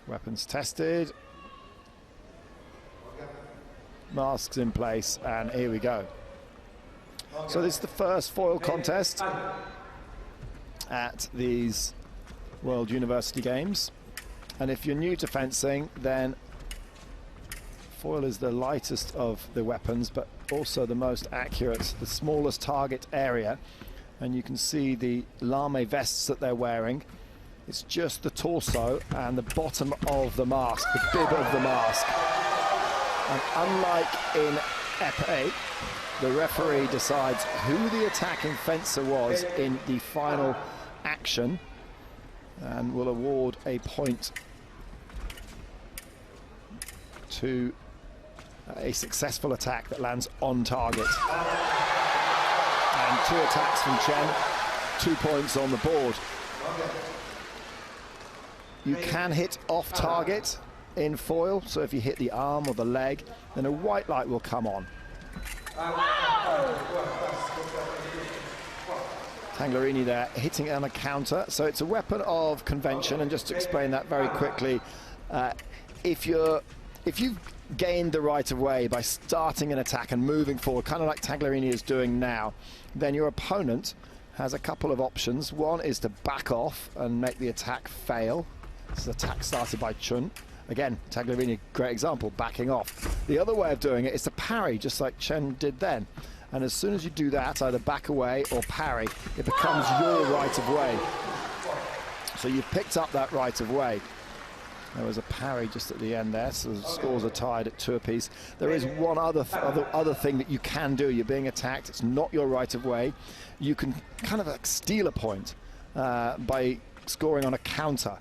Weapons tested. Masks in place, and here we go. So this is the first foil contest at these World University Games. And if you're new to fencing, then foil is the lightest of the weapons, but also the most accurate, the smallest target area. And you can see the lame vests that they're wearing. It's just the torso and the bottom of the mask, the bib of the mask. And unlike in épée, the referee decides who the attacking fencer was in the final action and will award a point to a successful attack that lands on target. And 2 attacks from Chen, 2 points on the board. You can hit off target in foil, so if you hit the arm or the leg, then a white light will come on. Tangherlini there hitting on a counter, so it's a weapon of convention. And just to explain that very quickly, if you've gained the right of way by starting an attack and moving forward, kind of like Tangherlini is doing now, then your opponent has a couple of options. One is to back off and make the attack fail. This is an attack started by Chen. Again, Tangherlini, great example, backing off. The other way of doing it is to parry, just like Chen did then. And as soon as you do that, either back away or parry, it becomes your right of way. So you've picked up that right of way. There was a parry just at the end there, so the scores are tied at 2 apiece. There is one other thing that you can do. You're being attacked, it's not your right of way. You can kind of like steal a point by scoring on a counter.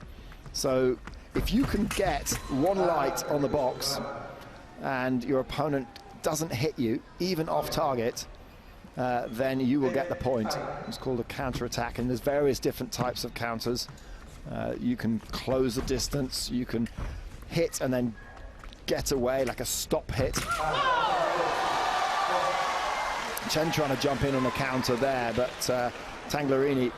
So if you can get 1 light on the box and your opponent doesn't hit you, even off target, then you will get the point. It's called a counter attack, and there's various different types of counters. You can close the distance, you can hit and then get away like a stop hit. Chen trying to jump in on the counter there, but Tangherlini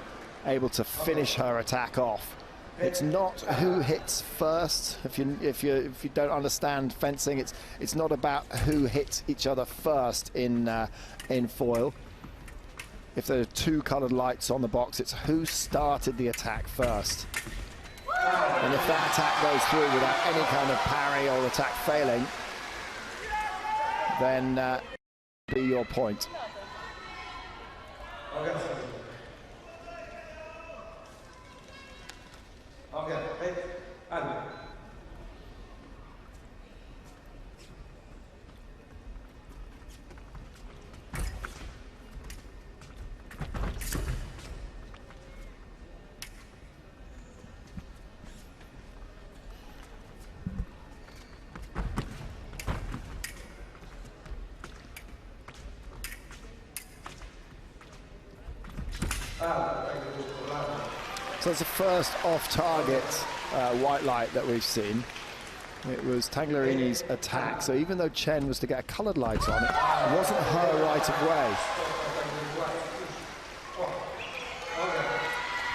able to finish her attack off. It's not who hits first. If you don't understand fencing, it's not about who hits each other first in foil. If there are 2 colored lights on the box, it's who started the attack first. And if that attack goes through without any kind of parry or attack failing, then be your point. So it's the first off-target white light that we've seen. It was Tangherlini's attack. So even though Chen was to get a coloured light on, it wasn't her right of way.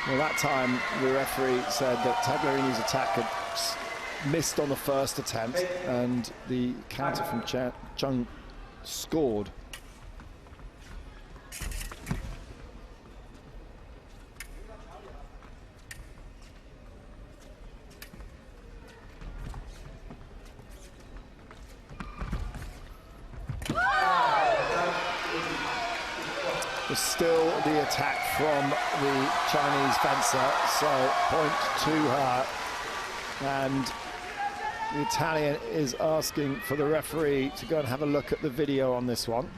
Well, that time the referee said that Tangherlini's attack had missed on the first attempt, and the counter from Chen scored. Was still the attack from the Chinese fencer, so point to her. And the Italian is asking for the referee to go and have a look at the video on this one.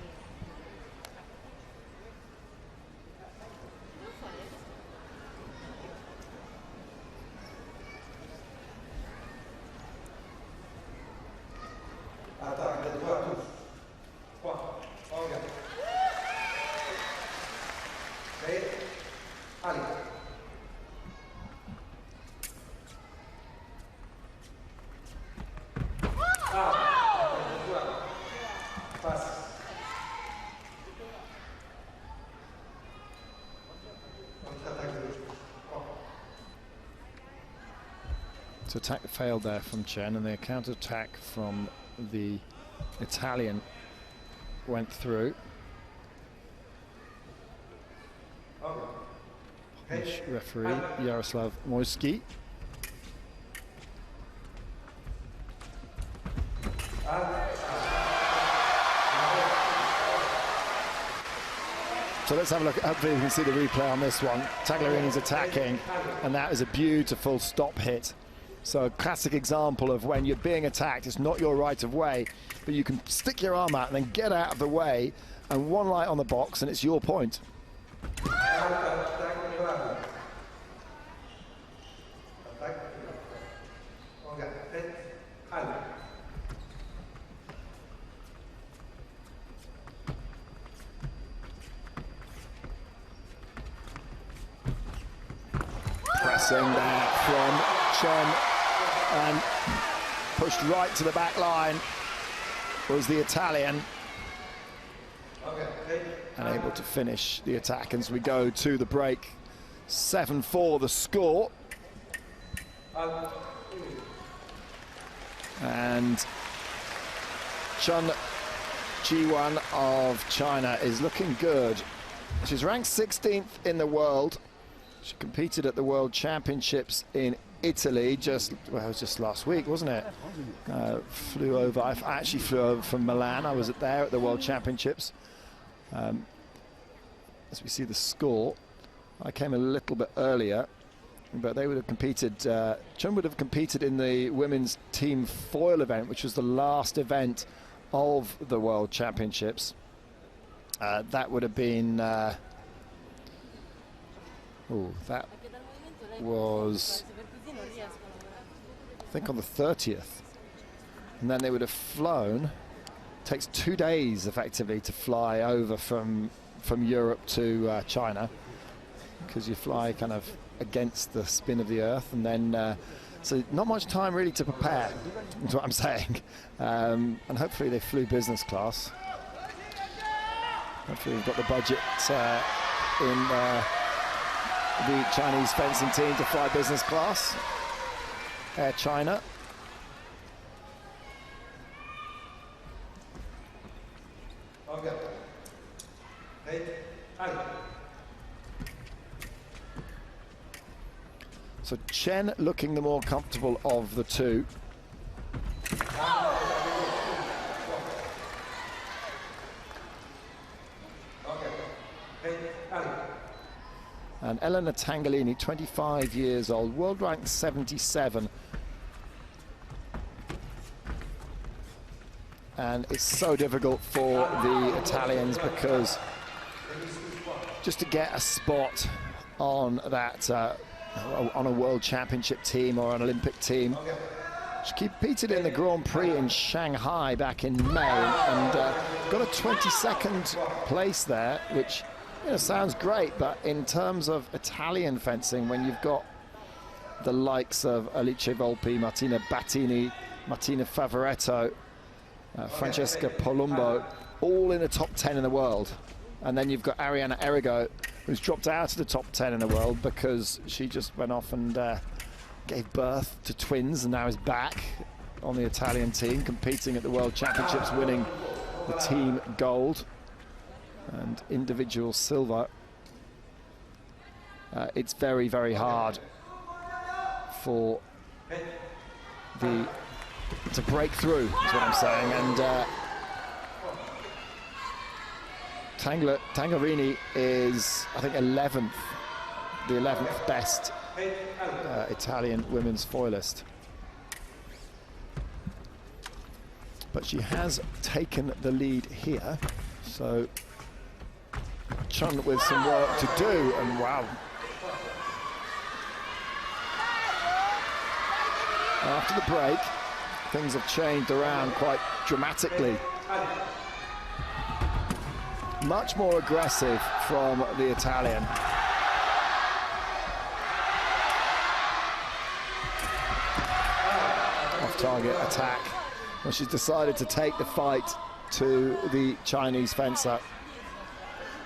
So attack failed there from Chen, and the counter-attack from the Italian went through. Referee Yaroslav Moyski. So let's have a look. Hopefully you can see the replay on this one. Tangherlini's attacking, and that is a beautiful stop hit. So a classic example of when you're being attacked, it's not your right of way, but you can stick your arm out and then get out of the way, and one light on the box, and it's your point. Pressing there from Chen, and pushed right to the back line was the Italian, and able to finish the attack as we go to the break. 7-4 the score, and Chen Qingquan of China is looking good. She's ranked 16th in the world. She competed at the World Championships in Italy well, it was just last week, wasn't it? Flew over. I actually flew over from Milan. I was there at the World Championships. As we see the score, I came a little bit earlier, but they would have competed. Chen would have competed in the women's team foil event, which was the last event of the World Championships. That would have been. That was, I think, on the 30th, and then they would have flown. It takes 2 days effectively to fly over from Europe to China, because you fly kind of against the spin of the Earth, and then so not much time really to prepare, is what I'm saying. And hopefully they flew business class. Hopefully we've got the budget in the Chinese fencing team to fly business class. Air China. So Chen looking the more comfortable of the two. And Elena Tangherlini, 25 years old, world rank 77. And it's so difficult for the Italians, because just to get a spot on that, on a world championship team or an Olympic team. She competed in the Grand Prix in Shanghai back in May, and got a 22nd place there, which, you know, sounds great, but in terms of Italian fencing, when you've got the likes of Alice Volpi, Martina Battini, Martina Favoretto, Francesca Palumbo, all in the top 10 in the world, and then you've got Arianna Errigo, who's dropped out of the top 10 in the world because she just went off and gave birth to twins, and now is back on the Italian team, competing at the World Championships, winning the team gold and individual silver. It's very, very hard for to break through, is what I'm saying. And Tangherlini is, I think, 11th, the 11th best Italian women's foilist. But she has taken the lead here, so Chen with some work to do, and wow. After the break, things have changed around quite dramatically. Much more aggressive from the Italian. Off-target attack. Well, she's decided to take the fight to the Chinese fencer.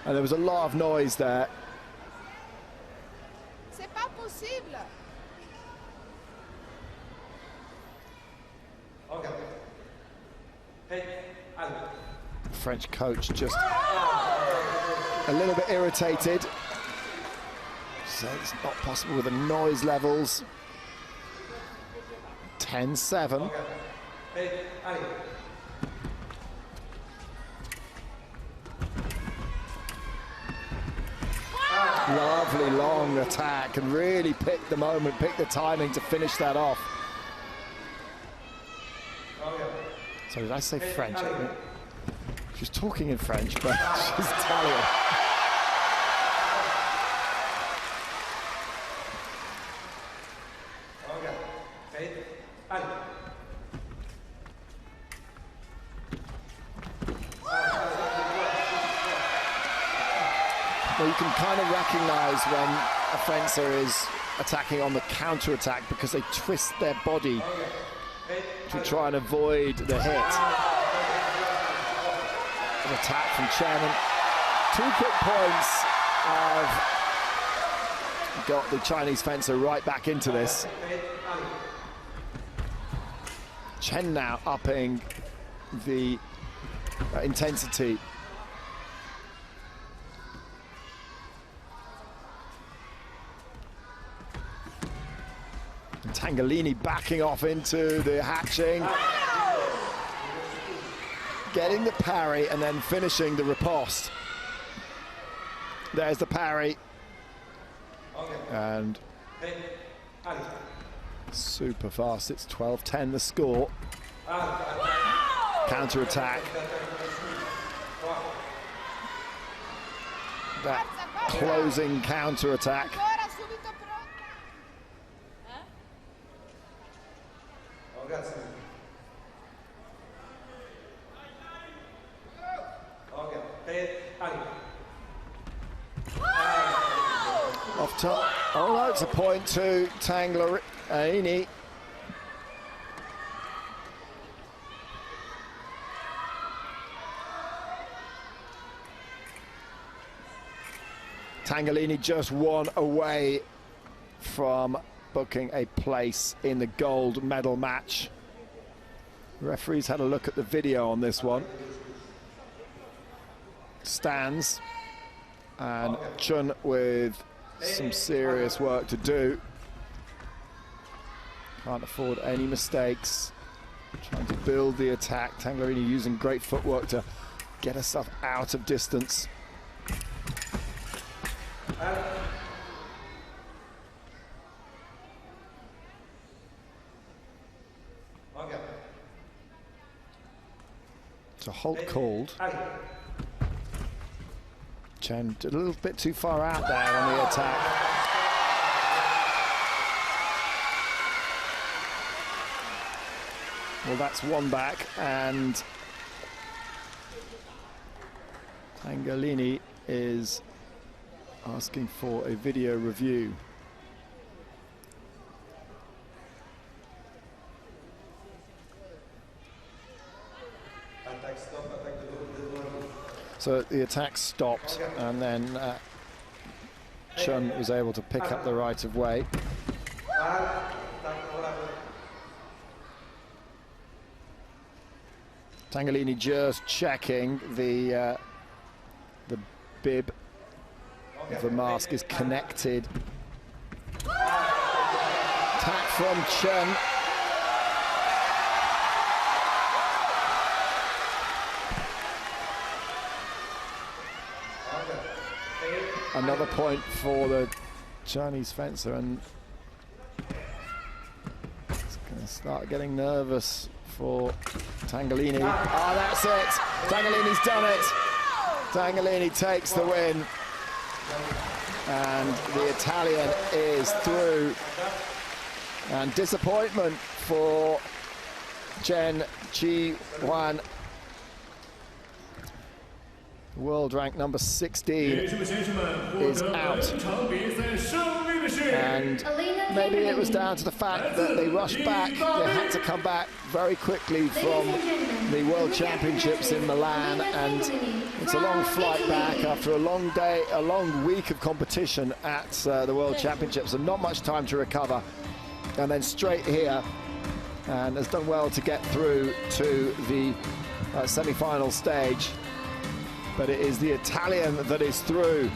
And there was a lot of noise there. French coach just a little bit irritated. So it's not possible with the noise levels. 10-7. Lovely long attack, and really pick the moment, pick the timing to finish that off. So did I say French? She's talking in French, but she's Italian. Well, you can kind of recognize when a fencer is attacking on the counter-attack because they twist their body to try and avoid the hit. An attack from Chen, and 2 quick points have got the Chinese fencer right back into this. Chen now upping the intensity. And Tangherlini backing off into the hatching. Getting the parry and then finishing the riposte. There's the parry. And super fast. It's 12-10 the score. Counter attack. That closing counter attack. Off top. Oh no, it's a point to Tangherlini. Tangherlini just 1 away from booking a place in the gold medal match. The referees had a look at the video on this one. Stands, and Chen with some serious work to do. Can't afford any mistakes. Trying to build the attack. Tangherlini using great footwork to get herself out of distance. So halt called. Chen a little bit too far out there on the attack. Well, that's 1 back, and Tangherlini is asking for a video review. So the attack stopped, and then Chen was able to pick up the right of way. Tangherlini just checking the bib of the mask is connected. Attack from Chen. Another point for the Chinese fencer, and it's going to start getting nervous for Tangherlini. Ah, that's it. Tangherlini's done it. Tangherlini takes the win, and the Italian is through. And disappointment for Chen Qingquan. World rank number 16 is out, and maybe it was down to the fact that they rushed back. They had to come back very quickly from the World Championships in Milan, and it's a long flight back after a long day, a long week of competition at the World Championships, and not much time to recover, and then straight here, and has done well to get through to the semi-final stage. but it is the Italian that is through.